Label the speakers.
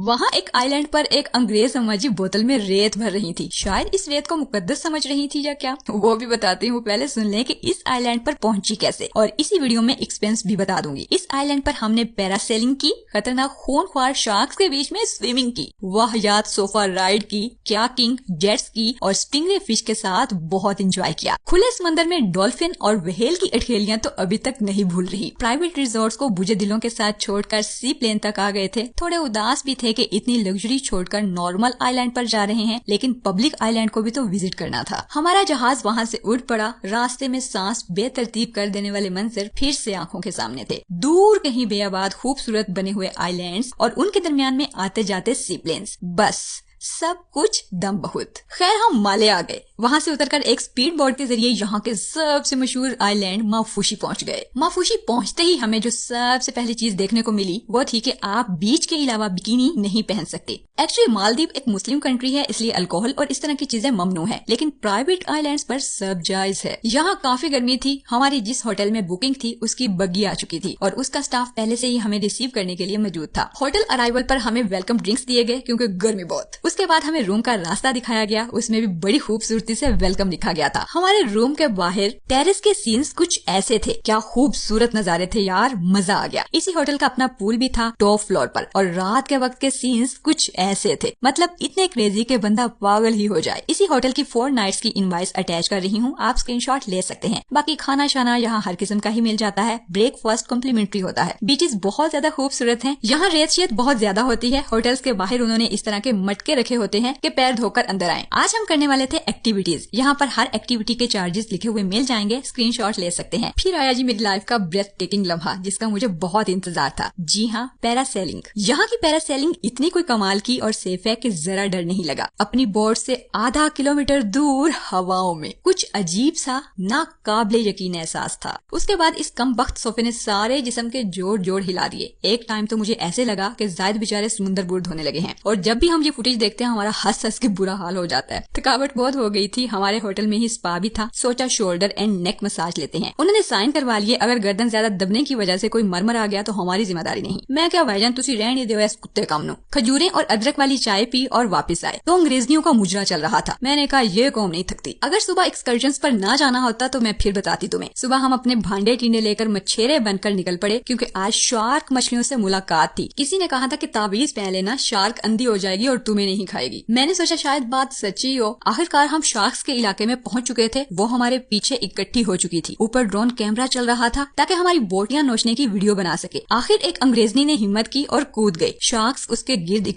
Speaker 1: वहाँ एक आइलैंड पर एक अंग्रेज अम्माजी बोतल में रेत भर रही थी। शायद इस रेत को मुकद्दस समझ रही थी या क्या, वो भी बताती हूँ। पहले सुन लें कि इस आइलैंड पर पहुंची कैसे, और इसी वीडियो में एक्सपेंस भी बता दूंगी। इस आइलैंड पर हमने पैरासेलिंग की, खतरनाक खूनख्वार शार्क्स के बीच में स्विमिंग की, वाहियात सोफा राइड की, क्याकिंग, जेट्स की और स्टिंगरे फिश के साथ बहुत एंजॉय किया। खुले समंदर में डॉल्फिन और व्हेल की अठेलियां तो अभी तक नहीं भूल रही। प्राइवेट रिजॉर्ट्स को बुझे दिलों के साथ छोड़कर सी प्लेन तक आ गए थे। थोड़े उदास भी थे कि इतनी लग्जरी छोड़कर नॉर्मल आइलैंड पर जा रहे हैं, लेकिन पब्लिक आइलैंड को भी तो विजिट करना था। हमारा जहाज वहां से उड़ पड़ा। रास्ते में सांस बेतरतीब कर देने वाले मंजर फिर से आंखों के सामने थे। दूर कहीं बेआबाद खूबसूरत बने हुए आइलैंड्स और उनके दरमियान में आते जाते सी प्लेन्स। बस सब कुछ दम बहुत। खैर हम माले आ गए। वहां से उतरकर एक स्पीड बोट के जरिए यहाँ के सबसे मशहूर आइलैंड माफूशी पहुंच गए। माफूशी पहुंचते ही हमें जो सबसे पहली चीज देखने को मिली वो थी कि आप बीच के अलावा बिकिनी नहीं पहन सकते। एक्चुअली मालदीव एक मुस्लिम कंट्री है, इसलिए अल्कोहल और इस तरह की चीजें ममनू है, लेकिन प्राइवेट आइलैंड्स पर सब जायज है। यहाँ काफी गर्मी थी। हमारी जिस होटल में बुकिंग थी उसकी बग्गी आ चुकी थी और उसका स्टाफ पहले से ही हमें रिसीव करने के लिए मौजूद था। होटल अराइवल पर हमें वेलकम ड्रिंक्स दिए गए क्योंकि गर्मी बहुत। उसके बाद हमें रूम का रास्ता दिखाया गया, उसमें भी बड़ी खूबसूरती से वेलकम लिखा गया था। हमारे रूम के बाहर टेरेस के सीन्स कुछ ऐसे थे। क्या खूबसूरत नजारे थे यार, मजा आ गया। इसी होटल का अपना पूल भी था टॉप फ्लोर पर, और रात के वक्त के सीन्स कुछ ऐसे थे, मतलब इतने क्रेजी के बंदा पागल ही हो जाए। इसी होटल की 4 नाइट्स की इनवाइस अटैच कर रही हूँ, आप स्क्रीनशॉट ले सकते हैं। बाकी खाना शाना यहाँ हर किस्म का ही मिल जाता है। ब्रेकफास्ट कॉम्प्लीमेंट्री होता है। बीचेस बहुत ज्यादा खूबसूरत हैं। यहाँ रेत शेत बहुत ज्यादा होती है। होटल्स के बाहर उन्होंने इस तरह के मटके रखे होते हैं कि पैर धोकर अंदर आए। आज हम करने वाले थे एक्टिविटीज। यहाँ पर हर एक्टिविटी के चार्जेस लिखे हुए मिल जाएंगे, स्क्रीनशॉट ले सकते हैं। फिर आया जी मेरी लाइफ का ब्रेथ टेकिंग लम्हा, जिसका मुझे बहुत इंतजार था। जी हाँ, पैरासेलिंग। यहाँ की पैरासेलिंग इतनी कोई कमाल की और सेफ है कि जरा डर नहीं लगा। अपनी बोट से आधा किलोमीटर दूर हवाओं में कुछ अजीब सा नाकाबिले यकीन एहसास था। उसके बाद इस कम बख्त सोफे ने सारे जिस्म के जोड़ जोड़ हिला दिए। एक टाइम तो मुझे ऐसे लगा कि जायद बेचारे समुंदर बूढ़ होने लगे हैं, और जब भी हम ये फुटेज देखते हैं हमारा हंस हंस के बुरा हाल हो जाता है। थकावट बहुत हो गई थी। हमारे होटल में ही स्पा भी था। सोचा शोल्डर एंड नेक मसाज लेते हैं। उन्होंने साइन करवा लिए, अगर गर्दन ज्यादा दबने की वजह से कोई मरमर आ गया तो हमारी जिम्मेदारी नहीं। मैं क्या भाईजान, तुसी रहने दो इस कुत्ते काम नो। खजूरें और अदरक वाली चाय पी और वापस आए तो अंग्रेजियों का मुजरा चल रहा था। मैंने कहा ये कौम नहीं थकती। अगर सुबह एक्सकर्जन्स पर ना जाना होता तो मैं फिर बताती तुम्हें। सुबह हम अपने भांडे टीने लेकर मछेरे बनकर निकल पड़े, क्योंकि आज शार्क मछलियों से मुलाकात थी। किसी ने कहा था कि ताबीज पहन लेना, शार्क अंधी हो जाएगी और तुम्हें नहीं खाएगी। मैंने सोचा शायद बात सच्ची हो। आखिरकार हम शार्क्स के इलाके में पहुंच चुके थे। वो हमारे पीछे इकट्ठी हो चुकी थी। ऊपर ड्रोन कैमरा चल रहा था ताकि हमारी बोटियां नोचने की वीडियो बना सके। आखिर एक अंग्रेजनी ने हिम्मत की और कूद गई। शार्क्स उसके गिर्द